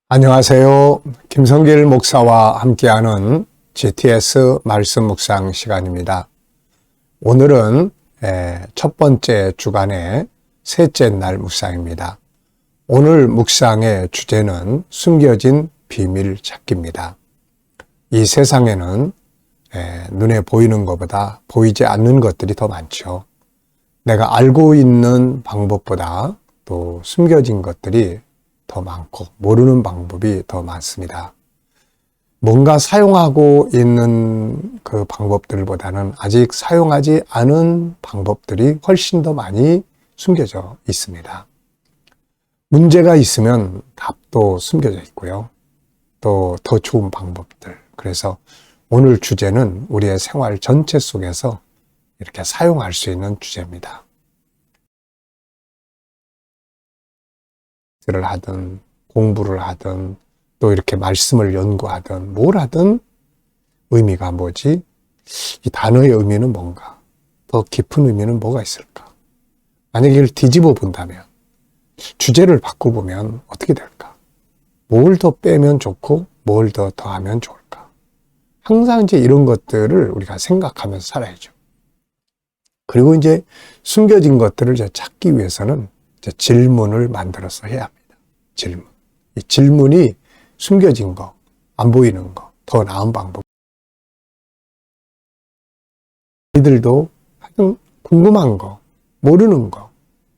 안녕하세요. 김성길 목사와 함께하는 GTS 말씀 묵상 시간입니다. 오늘은 첫 번째 주간의 셋째 날 묵상입니다. 오늘 묵상의 주제는 숨겨진 비밀 찾기입니다. 이 세상에는 눈에 보이는 것보다 보이지 않는 것들이 더 많죠. 내가 알고 있는 방법보다 또 숨겨진 것들이 더 많고 모르는 방법이 더 많습니다. 뭔가 사용하고 있는 그 방법들보다는 아직 사용하지 않은 방법들이 훨씬 더 많이 숨겨져 있습니다. 문제가 있으면 답도 숨겨져 있고요. 또 더 좋은 방법들. 그래서 오늘 주제는 우리의 생활 전체 속에서 이렇게 사용할 수 있는 주제입니다. 를 하든 공부를 하든 또 이렇게 말씀을 연구하든 뭘 하든 의미가 뭐지? 이 단어의 의미는 뭔가? 더 깊은 의미는 뭐가 있을까? 만약에 이걸 뒤집어 본다면 주제를 바꿔보면 어떻게 될까? 뭘 더 빼면 좋고 뭘 더 더하면 좋을까? 항상 이제 이런 것들을 우리가 생각하면서 살아야죠. 그리고 이제 숨겨진 것들을 찾기 위해서는 질문을 만들어서 해야 합니다. 질문. 이 질문이 숨겨진 거, 안 보이는 거, 더 나은 방법. 우리들도 하여튼 궁금한 거, 모르는 거,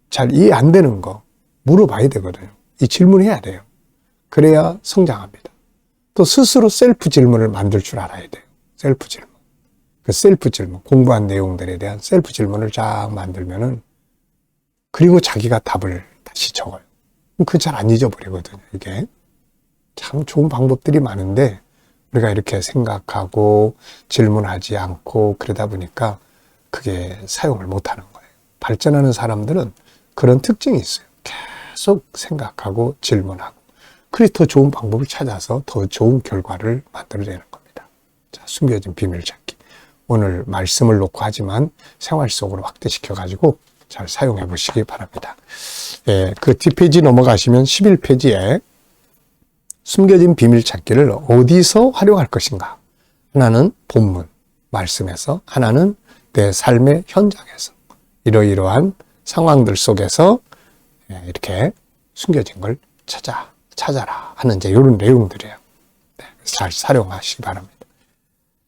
잘 이해 안 되는 거 물어봐야 되거든요. 이 질문해야 돼요. 그래야 성장합니다. 또 스스로 셀프 질문을 만들 줄 알아야 돼요. 셀프 질문. 그 셀프 질문, 공부한 내용들에 대한 셀프 질문을 쫙 만들면은 그리고 자기가 답을 다시 적어요. 그거 잘 안 잊어버리거든요. 이게 참 좋은 방법들이 많은데 우리가 이렇게 생각하고 질문하지 않고 그러다 보니까 그게 사용을 못하는 거예요. 발전하는 사람들은 그런 특징이 있어요. 계속 생각하고 질문하고 그래서 더 좋은 방법을 찾아서 더 좋은 결과를 만들어내는 겁니다. 자, 숨겨진 비밀 찾기. 오늘 말씀을 놓고 하지만 생활 속으로 확대시켜가지고 잘 사용해 보시기 바랍니다. 그 뒷페이지 넘어가시면 11페이지에 숨겨진 비밀 찾기를 어디서 활용할 것인가? 하나는 본문, 말씀에서, 하나는 내 삶의 현장에서 이러이러한 상황들 속에서 이렇게 숨겨진 걸 찾아라 하는 이제 이런 내용들이에요. 잘 활용하시기 바랍니다.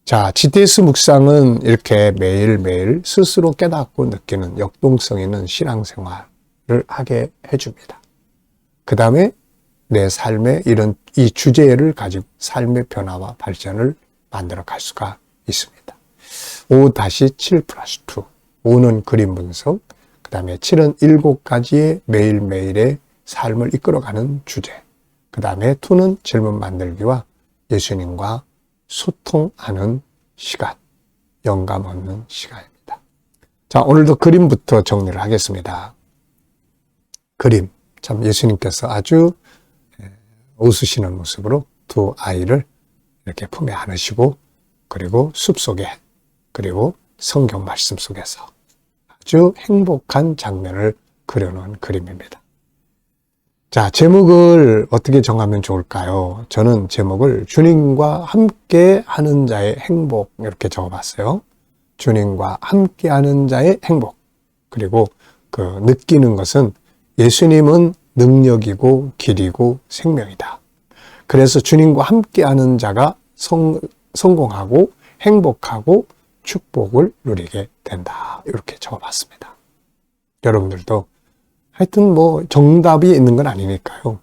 자, GTS 묵상은 이렇게 매일매일 스스로 깨닫고 느끼는 역동성 있는 신앙생활을 하게 해줍니다. 그 다음에 내 삶의 이 주제를 가지고 삶의 변화와 발전을 만들어 갈 수가 있습니다. 5-7+2. 5는 그림 분석, 그 다음에 7은 7가지의 매일매일의 삶을 이끌어가는 주제, 그 다음에 2는 질문 만들기와 예수님과 소통하는 시간, 영감 얻는 시간입니다. 자, 오늘도 그림부터 정리를 하겠습니다. 그림, 참 예수님께서 아주 웃으시는 모습으로 두 아이를 이렇게 품에 안으시고 그리고 숲속에 그리고 성경 말씀 속에서 아주 행복한 장면을 그려놓은 그림입니다. 자, 제목을 어떻게 정하면 좋을까요? 저는 제목을 주님과 함께 하는 자의 행복 이렇게 적어봤어요. 주님과 함께 하는 자의 행복. 그리고 그 느끼는 것은 예수님은 능력이고 길이고 생명이다. 그래서 주님과 함께 하는 자가 성공하고 행복하고 축복을 누리게 된다. 이렇게 적어봤습니다. 여러분들도 하여튼 정답이 있는 건 아니니까요.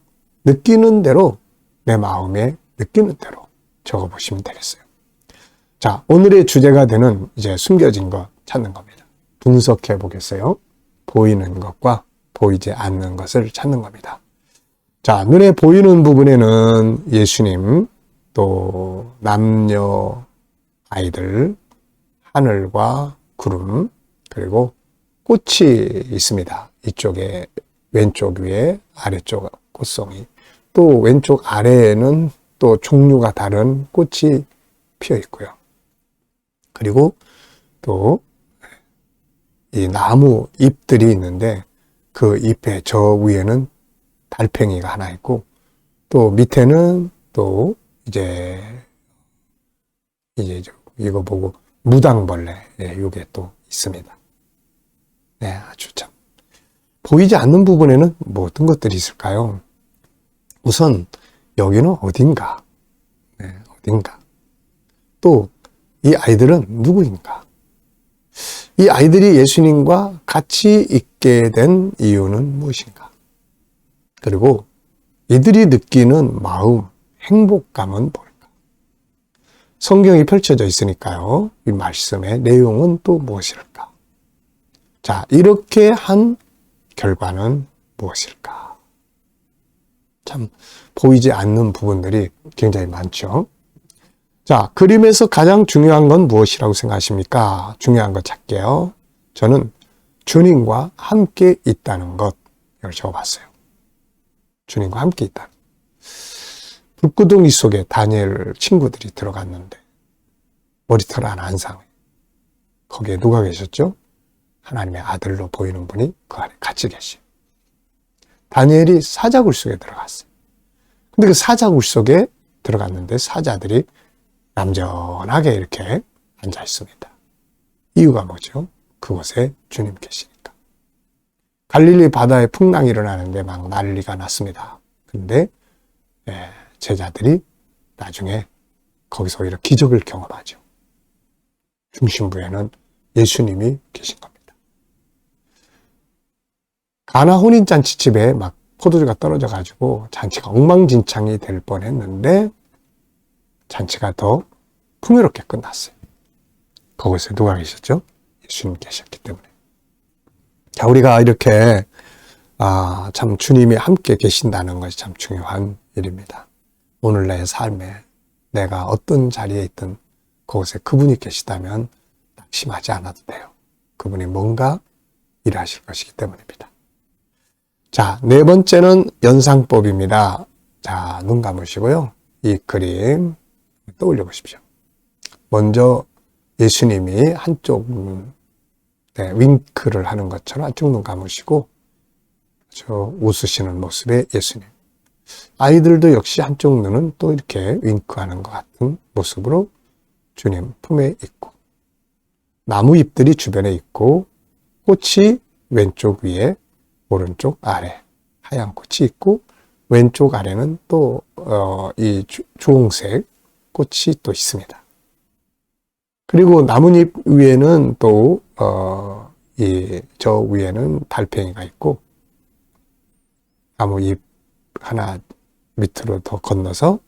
느끼는 대로 내 마음에 느끼는 대로 적어보시면 되겠어요. 자, 오늘의 주제가 되는 이제 숨겨진 것 찾는 겁니다. 분석해 보겠어요. 보이는 것과 보이지 않는 것을 찾는 겁니다. 자, 눈에 보이는 부분에는 예수님, 또 남녀 아이들, 하늘과 구름, 그리고 꽃이 있습니다. 이쪽에 왼쪽 위에 아래쪽 꽃송이, 또 왼쪽 아래에는 또 종류가 다른 꽃이 피어 있고요. 그리고 또 이 나무 잎들이 있는데 그 잎의 저 위에는 달팽이가 하나 있고 또 밑에는 또 이제 이거 보고 무당벌레, 예, 요게 또 있습니다. 네, 아주 참. 보이지 않는 부분에는 뭐 어떤 것들이 있을까요? 우선, 여기는 어딘가. 네, 어딘가. 또, 이 아이들은 누구인가? 이 아이들이 예수님과 같이 있게 된 이유는 무엇인가? 그리고 이들이 느끼는 마음, 행복감은 뭘까? 성경이 펼쳐져 있으니까요. 이 말씀의 내용은 또 무엇일까? 자, 이렇게 한 결과는 무엇일까? 참 보이지 않는 부분들이 굉장히 많죠. 자, 그림에서 가장 중요한 건 무엇이라고 생각하십니까? 중요한 거 찾게요. 저는 주님과 함께 있다는 것, 이걸 적어봤어요. 주님과 함께 있다. 불구덩이 속에 다니엘 친구들이 들어갔는데 머리털 하나 안 상해. 거기에 누가 계셨죠? 하나님의 아들로 보이는 분이 그 안에 같이 계셔요. 다니엘이 사자굴 속에 들어갔어요. 근데 그 사자굴 속에 들어갔는데 사자들이 얌전하게 이렇게 앉아 있습니다. 이유가 뭐죠? 그곳에 주님 계시니까. 갈릴리 바다에 풍랑이 일어나는데 막 난리가 났습니다. 근데 제자들이 나중에 거기서 오히려 기적을 경험하죠. 중심부에는 예수님이 계신 겁니다. 가나 혼인잔치집에 막 포도주가 떨어져가지고 잔치가 엉망진창이 될 뻔했는데 잔치가 더 풍요롭게 끝났어요. 거기서 누가 계셨죠? 예수님 계셨기 때문에. 자, 우리가 이렇게 참 주님이 함께 계신다는 것이 참 중요한 일입니다. 오늘 내 삶에 내가 어떤 자리에 있든 그곳에 그분이 계시다면 낙심하지 않아도 돼요. 그분이 뭔가 일하실 것이기 때문입니다. 자, 네 번째는 연상법입니다. 자, 눈 감으시고요. 이 그림 떠올려 보십시오. 먼저 예수님이 한쪽 눈, 윙크를 하는 것처럼 한쪽 눈 감으시고 저 웃으시는 모습의 예수님. 아이들도 역시 한쪽 눈은 또 이렇게 윙크하는 것 같은 모습으로 주님 품에 있고 나무 잎들이 주변에 있고 꽃이 왼쪽 위에 오른쪽 아래 하얀 꽃이 있고 왼쪽 아래는 또 이 주홍색 꽃이 또 있습니다. 그리고 나뭇잎 위에는 또 저 위에는 달팽이가 있고 나무잎 하나 밑으로 더 건너서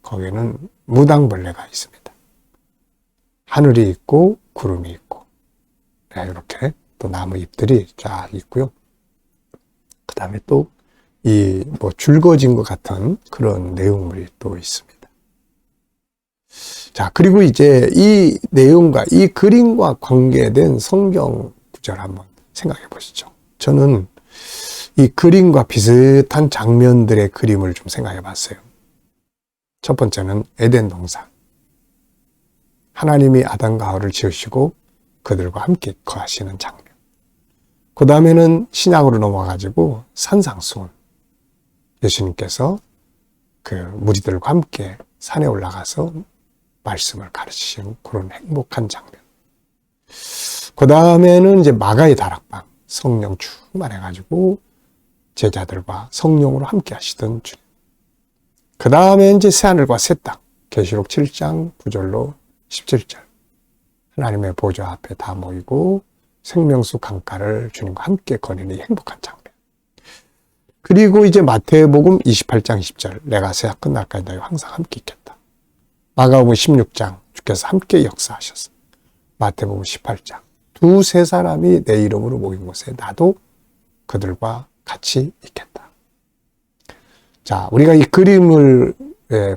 거기는 무당벌레가 있습니다. 하늘이 있고 구름이 있고 이렇게 또 나무잎들이 쫙 있고요. 그 다음에 또 이 줄거진 것 같은 그런 내용물이 또 있습니다. 자, 그리고 이제 이 내용과 이 그림과 관계된 성경 구절 한번 생각해 보시죠. 저는 이 그림과 비슷한 장면들의 그림을 좀 생각해 봤어요. 첫 번째는 에덴 동산. 하나님이 아담과 하와를 지으시고 그들과 함께 거하시는 장면. 그 다음에는 신약으로 넘어가지고 산상수훈. 예수님께서 그 무리들과 함께 산에 올라가서 말씀을 가르치시는 그런 행복한 장면. 그 다음에는 이제 마가의 다락방. 성령 충만해가지고 제자들과 성령으로 함께 하시던 주님. 그 다음에 이제 새하늘과 새 땅. 계시록 7장 9절로 17절. 하나님의 보좌 앞에 다 모이고 생명수 강가를 주님과 함께 거니는 행복한 장면. 그리고 이제 마태복음 28장 20절. 내가 새학 끝날까지 너희와 항상 함께 있겠다. 마가복음 16장. 주께서 함께 역사하셨어. 마태복음 18장. 두세 사람이 내 이름으로 모인 곳에 나도 그들과 같이 있겠다. 자, 우리가 이 그림을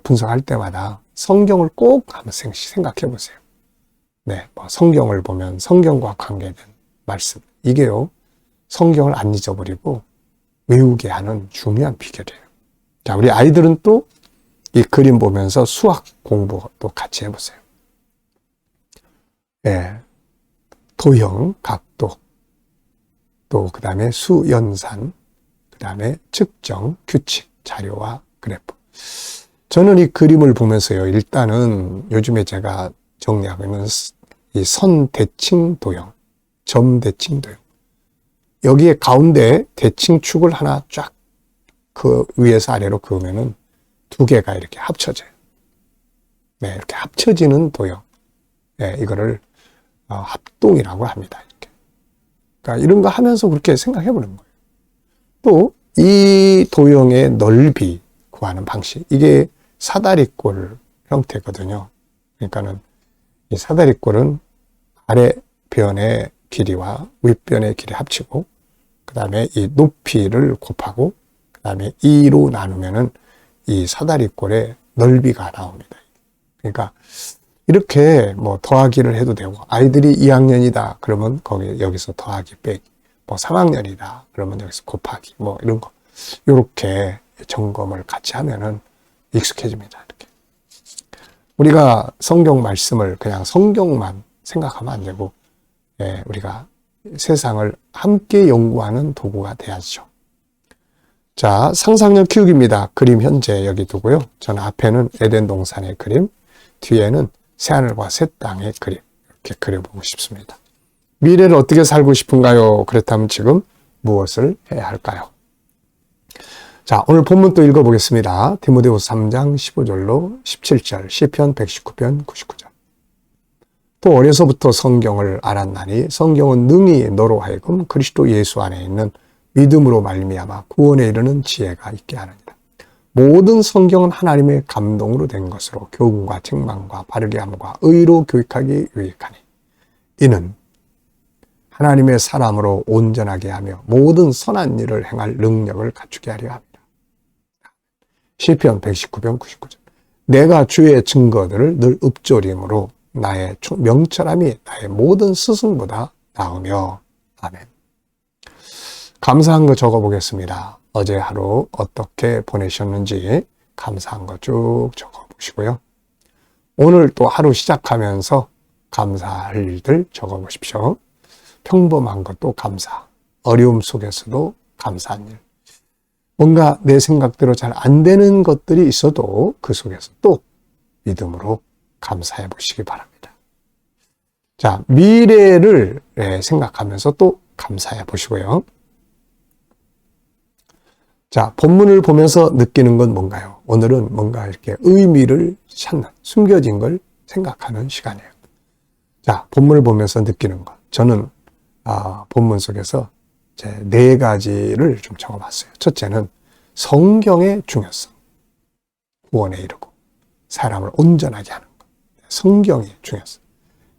분석할 때마다 성경을 꼭 한번 생각해 보세요. 성경을 보면 성경과 관계된 말씀. 이게요, 성경을 안 잊어버리고 외우게 하는 중요한 비결이에요. 자, 우리 아이들은 또 이 그림 보면서 수학 공부도 같이 해보세요. 도형, 각도, 또 그 다음에 수연산, 그 다음에 측정, 규칙, 자료와 그래프. 저는 이 그림을 보면서요, 일단은 요즘에 제가 정리하고 있는 이 선대칭 도형, 점대칭 도형. 여기에 가운데 대칭축을 하나 쫙 그 위에서 아래로 그으면은 두 개가 이렇게 합쳐져요. 네, 이렇게 합쳐지는 도형. 네, 이거를 합동이라고 합니다. 이렇게. 그러니까 이런 거 하면서 그렇게 생각해 보는 거예요. 또 이 도형의 넓이 구하는 방식. 이게 사다리꼴 형태거든요. 그러니까는 이 사다리꼴은 아래 변의 길이와 윗변의 길이 합치고, 그 다음에 이 높이를 곱하고, 그 다음에 2로 나누면은 이 사다리꼴의 넓이가 나옵니다. 그러니까 이렇게 뭐 더하기를 해도 되고, 아이들이 2학년이다 그러면 여기서 더하기 빼기, 뭐 3학년이다 그러면 여기서 곱하기, 뭐 이런 거 이렇게 점검을 같이 하면은 익숙해집니다. 이렇게 우리가 성경 말씀을 그냥 성경만 생각하면 안 되고, 예, 우리가 세상을 함께 연구하는 도구가 돼야죠. 자, 상상력 키우기입니다. 그림 현재 여기 두고요. 저는 앞에는 에덴 동산의 그림, 뒤에는 새하늘과 새 땅의 그림, 이렇게 그려보고 싶습니다. 미래를 어떻게 살고 싶은가요? 그렇다면 지금 무엇을 해야 할까요? 자, 오늘 본문 또 읽어보겠습니다. 디모데후서 3장 15절로 17절, 시편 119편 99절. 또 어려서부터 성경을 알았나니 성경은 능히 너로 하여금 그리스도 예수 안에 있는 믿음으로 말미암아 구원에 이르는 지혜가 있게 하느니라. 모든 성경은 하나님의 감동으로 된 것으로 교훈과 책망과 바르게 함과 의로 교육하기 유익하니 이는 하나님의 사람으로 온전하게 하며 모든 선한 일을 행할 능력을 갖추게 하려 합니다. 시편 119편 99절. 내가 주의 증거들을 늘 읊조림으로 나의 명철함이 나의 모든 스승보다 나으며. 아멘. 감사한 거 적어보겠습니다. 어제 하루 어떻게 보내셨는지 감사한 거 쭉 적어보시고요. 오늘 또 하루 시작하면서 감사할 일들 적어보십시오. 평범한 것도 감사, 어려움 속에서도 감사한 일. 뭔가 내 생각대로 잘 안 되는 것들이 있어도 그 속에서 또 믿음으로 감사해 보시기 바랍니다. 자, 미래를 생각하면서 또 감사해 보시고요. 자, 본문을 보면서 느끼는 건 뭔가요? 오늘은 뭔가 이렇게 의미를 찾는, 숨겨진 걸 생각하는 시간이에요. 자, 본문을 보면서 느끼는 것. 저는 본문 속에서 제 4가지를 좀 적어봤어요. 첫째는 성경의 중요성. 구원에 이르고 사람을 온전하게 하는 것. 성경의 중요성.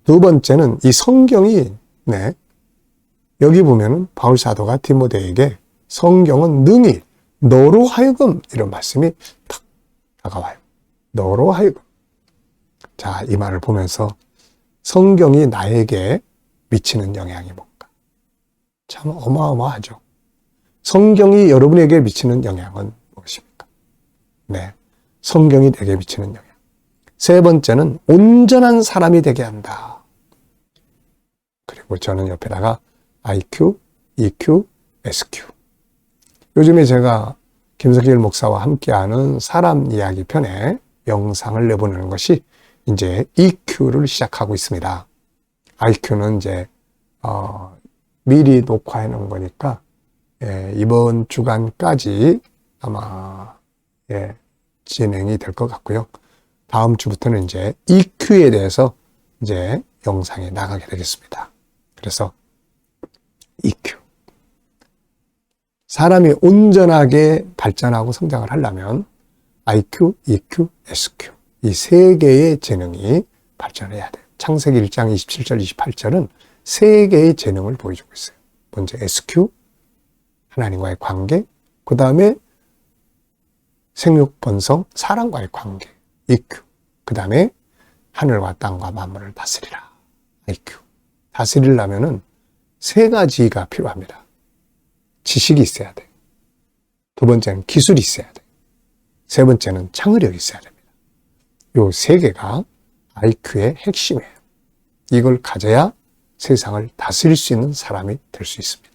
두 번째는 이 성경이, 여기 보면은 바울 사도가 디모데에게 성경은 능히 너로 하여금, 이런 말씀이 탁 다가와요. 너로 하여금. 자, 이 말을 보면서 성경이 나에게 미치는 영향이 뭔가? 참 어마어마하죠. 성경이 여러분에게 미치는 영향은 무엇입니까? 네, 성경이 내게 미치는 영향. 세 번째는 온전한 사람이 되게 한다. 그리고 저는 옆에다가 IQ, EQ, SQ. 요즘에 제가 김석길 목사와 함께하는 사람 이야기 편에 영상을 내보내는 것이 이제 EQ를 시작하고 있습니다. IQ는 이제 미리 녹화해 놓은 거니까 이번 주간까지 아마 진행이 될 것 같고요. 다음 주부터는 이제 EQ에 대해서 이제 영상이 나가게 되겠습니다. 그래서 EQ. 사람이 온전하게 발전하고 성장을 하려면 IQ, EQ, SQ. 이 3개의 재능이 발전해야 돼요. 창세기 1장 27절, 28절은 3개의 재능을 보여주고 있어요. 먼저 SQ, 하나님과의 관계, 그 다음에 생육, 번성, 사람과의 관계, EQ, 그 다음에 하늘과 땅과 만물을 다스리라, IQ. 다스리려면은 3가지가 필요합니다. 지식이 있어야 돼요. 두 번째는 기술이 있어야 돼요. 세 번째는 창의력이 있어야 됩니다. 요 3개가 IQ의 핵심이에요. 이걸 가져야 세상을 다스릴 수 있는 사람이 될 수 있습니다.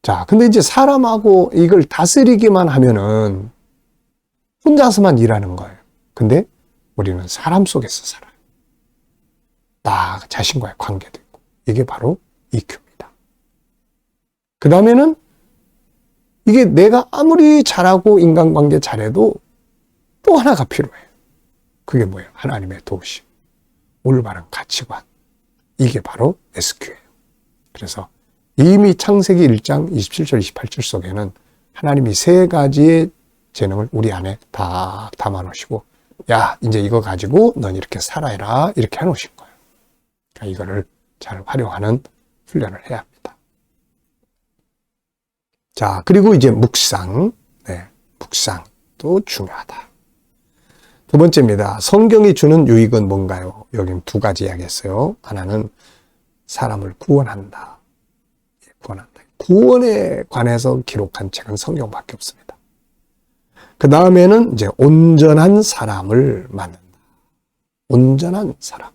자, 근데 이제 사람하고 이걸 다스리기만 하면은 혼자서만 일하는 거예요. 근데 우리는 사람 속에서 살아요. 나 자신과의 관계도 있고. 이게 바로 EQ입니다. 그 다음에는 이게 내가 아무리 잘하고 인간관계 잘해도 또 하나가 필요해요. 그게 뭐예요? 하나님의 도우심, 올바른 가치관. 이게 바로 SQ예요. 그래서 이미 창세기 1장 27절 28절 속에는 하나님이 세 가지의 재능을 우리 안에 다 담아 놓으시고, 야, 이제 이거 가지고 넌 이렇게 살아라, 이렇게 해 놓으신 거예요. 그러니까 이거를 잘 활용하는 훈련을 해야 합니다. 자, 그리고 이제 묵상. 네, 묵상도 중요하다. 두 번째입니다. 성경이 주는 유익은 뭔가요? 여긴 두 가지 이야기했어요. 하나는 사람을 구원한다. 구원한다. 구원에 관해서 기록한 책은 성경밖에 없습니다. 그 다음에는 이제 온전한 사람을 만든다. 온전한 사람.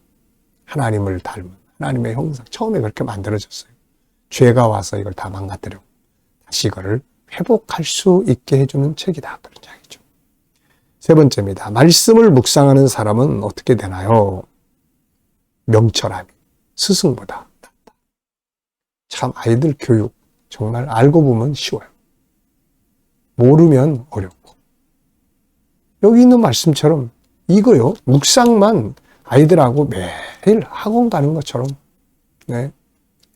하나님을 닮은 하나님의 형상. 처음에 그렇게 만들어졌어요. 죄가 와서 이걸 다 망가뜨리고 다시 이거를 회복할 수 있게 해주는 책이다. 그런 이야기죠. 세 번째입니다. 말씀을 묵상하는 사람은 어떻게 되나요? 명철함이 스승보다 낫다. 참 아이들 교육 정말 알고 보면 쉬워요. 모르면 어렵고. 여기 있는 말씀처럼 이거요. 묵상만 아이들하고 매일 학원 가는 것처럼, 네,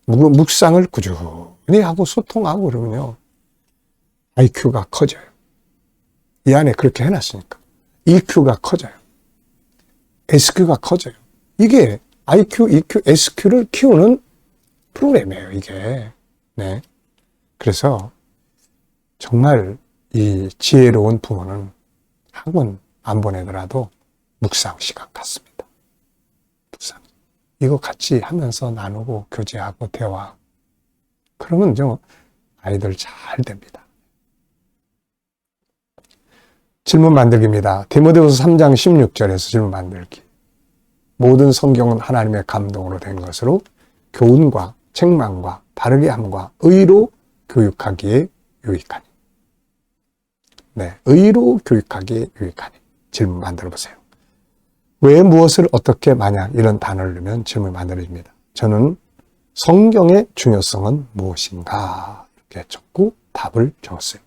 묵상을 꾸준히 하고 소통하고 그러면요, IQ가 커져요. 이 안에 그렇게 해놨으니까. EQ가 커져요. SQ가 커져요. 이게 IQ, EQ, SQ를 키우는 프로그램이에요, 이게. 네. 그래서 정말 이 지혜로운 부모는 학원 안 보내더라도 묵상 시간 갖습니다. 묵상. 이거 같이 하면서 나누고 교제하고 대화하고. 그러면 좀 아이들 잘 됩니다. 질문 만들기입니다. 디모데후서 3장 16절에서 질문 만들기. 모든 성경은 하나님의 감동으로 된 것으로 교훈과 책망과 바르게 함과 의로 교육하기에 유익하니. 네, 의로 교육하기에 유익하니. 질문 만들어 보세요. 왜 무엇을 어떻게 만약 이런 단어를 넣으면 질문이 만들어집니다. 저는 성경의 중요성은 무엇인가 이렇게 적고 답을 적었어요.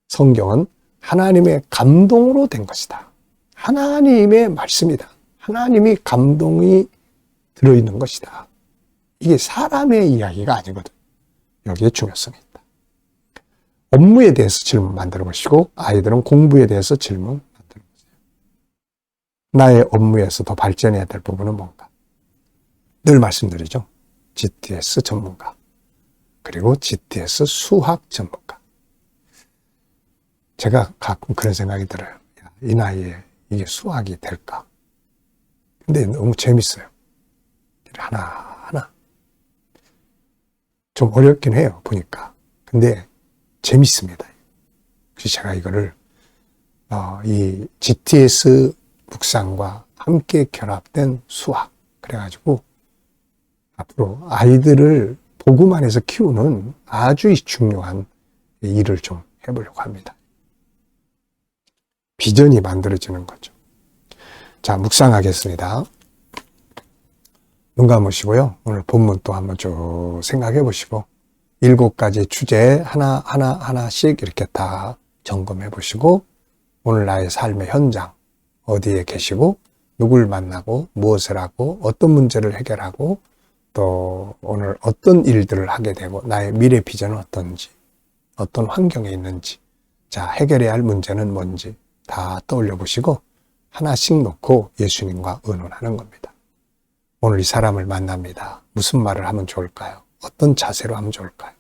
성경은 하나님의 감동으로 된 것이다. 하나님의 말씀이다. 하나님이 감동이 들어있는 것이다. 이게 사람의 이야기가 아니거든. 여기에 중요성이 있다. 업무에 대해서 질문 만들어 보시고 아이들은 공부에 대해서 질문 만들어 보세요. 나의 업무에서 더 발전해야 될 부분은 뭔가? 늘 말씀드리죠. GTS 전문가 그리고 GTS 수학 전문가. 제가 가끔 그런 생각이 들어요. 이 나이에 이게 수학이 될까? 근데 너무 재밌어요. 하나하나. 좀 어렵긴 해요, 보니까. 근데 재밌습니다. 그래서 제가 이거를 이 GTS 묵상과 함께 결합된 수학. 그래가지고 앞으로 아이들을 복음 안에서 키우는 아주 중요한 일을 좀 해보려고 합니다. 비전이 만들어지는 거죠. 자, 묵상하겠습니다. 눈 감으시고요. 오늘 본문 또 한번 쭉 생각해 보시고 7가지 주제 하나씩 이렇게 다 점검해 보시고 오늘 나의 삶의 현장 어디에 계시고 누굴 만나고 무엇을 하고 어떤 문제를 해결하고 또 오늘 어떤 일들을 하게 되고 나의 미래 비전은 어떤지 어떤 환경에 있는지 자 해결해야 할 문제는 뭔지 다 떠올려 보시고 하나씩 놓고 예수님과 의논하는 겁니다. 오늘 이 사람을 만납니다. 무슨 말을 하면 좋을까요? 어떤 자세로 하면 좋을까요?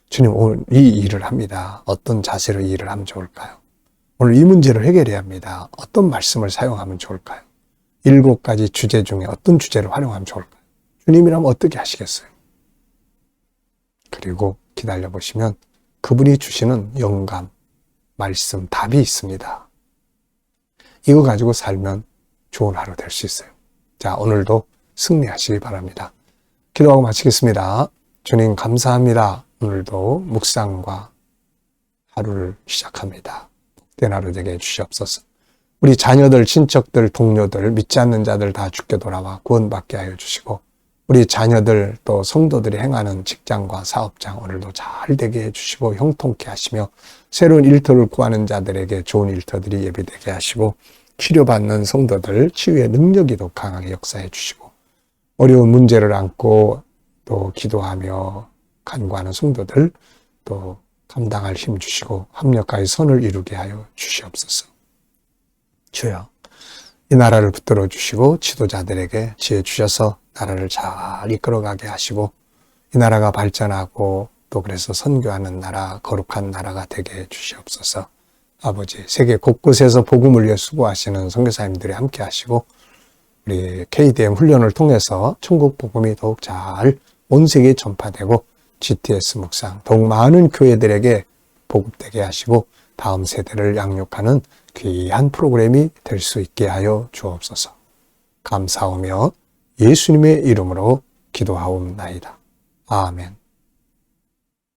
주님 오늘 이 일을 합니다. 어떤 자세로 이 일을 하면 좋을까요? 오늘 이 문제를 해결해야 합니다. 어떤 말씀을 사용하면 좋을까요? 7가지 주제 중에 어떤 주제를 활용하면 좋을까요? 주님이라면 어떻게 하시겠어요? 그리고 기다려 보시면 그분이 주시는 영감, 말씀, 답이 있습니다. 이거 가지고 살면 좋은 하루 될 수 있어요. 자, 오늘도 승리하시기 바랍니다. 기도하고 마치겠습니다. 주님 감사합니다. 오늘도 묵상과 하루를 시작합니다. 복된 하루 되게 해주시옵소서. 우리 자녀들, 친척들, 동료들, 믿지 않는 자들 다 주께 돌아와 구원받게 하여 주시고, 우리 자녀들 또 성도들이 행하는 직장과 사업장 오늘도 잘 되게 해주시고 형통케 하시며, 새로운 일터를 구하는 자들에게 좋은 일터들이 예비되게 하시고, 치료받는 성도들 치유의 능력이 더 강하게 역사해 주시고, 어려운 문제를 안고 또 기도하며 간구하는 성도들 또 감당할 힘 주시고 합력하여 선을 이루게 하여 주시옵소서. 주여, 이 나라를 붙들어 주시고 지도자들에게 지혜 주셔서 나라를 잘 이끌어가게 하시고, 이 나라가 발전하고 또 그래서 선교하는 나라, 거룩한 나라가 되게 해 주시옵소서. 아버지, 세계 곳곳에서 복음을 위해 수고하시는 선교사님들이 함께 하시고, 우리 KDM 훈련을 통해서 천국 복음이 더욱 잘 온 세계에 전파되고 GTS 묵상 더욱 많은 교회들에게 보급되게 하시고 다음 세대를 양육하는 귀한 프로그램이 될 수 있게 하여 주옵소서. 감사하며 예수님의 이름으로 기도하옵나이다. 아멘.